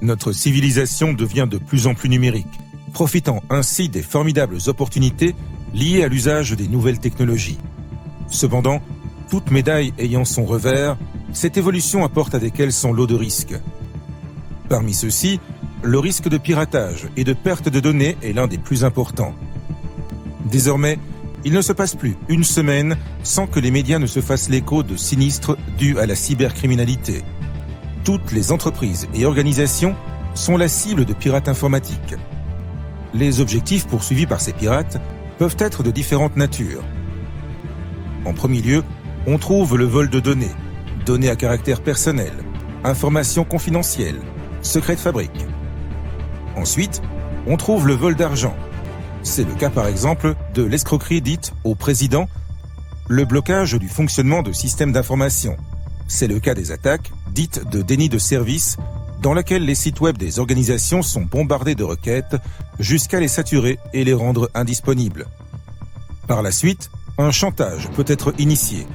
Notre civilisation devient de plus en plus numérique, profitant ainsi des formidables opportunités liées à l'usage des nouvelles technologies. Cependant, toute médaille ayant son revers, cette évolution apporte avec elle son lot de risques. Parmi ceux-ci, le risque de piratage et de perte de données est l'un des plus importants. Désormais, il ne se passe plus une semaine sans que les médias ne se fassent l'écho de sinistres dus à la cybercriminalité. Toutes les entreprises et organisations sont la cible de pirates informatiques. Les objectifs poursuivis par ces pirates peuvent être de différentes natures. En premier lieu, on trouve le vol de données, données à caractère personnel, informations confidentielles, secrets de fabrique. Ensuite, on trouve le vol d'argent. C'est le cas par exemple de l'escroquerie dite au président, le blocage du fonctionnement de systèmes d'information. C'est le cas des attaques dites de déni de service, dans laquelle les sites web des organisations sont bombardés de requêtes jusqu'à les saturer et les rendre indisponibles. Par la suite, un chantage peut être initié.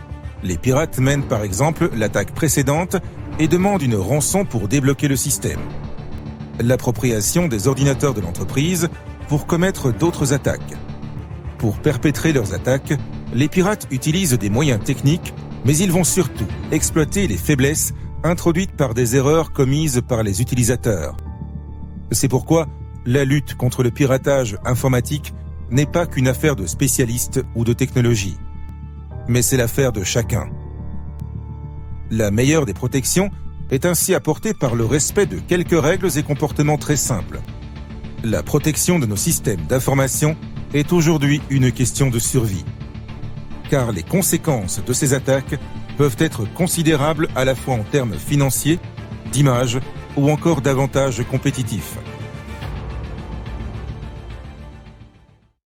Les pirates mènent par exemple l'attaque précédente et demandent une rançon pour débloquer le système. L'appropriation des ordinateurs de l'entreprise pour commettre d'autres attaques. Pour perpétrer leurs attaques, les pirates utilisent des moyens techniques, mais ils vont surtout exploiter les faiblesses introduites par des erreurs commises par les utilisateurs. C'est pourquoi la lutte contre le piratage informatique n'est pas qu'une affaire de spécialistes ou de technologie, mais c'est l'affaire de chacun. La meilleure des protections est ainsi apportée par le respect de quelques règles et comportements très simples. La protection de nos systèmes d'information est aujourd'hui une question de survie, car les conséquences de ces attaques peuvent être considérables à la fois en termes financiers, d'image ou encore d'avantages compétitifs.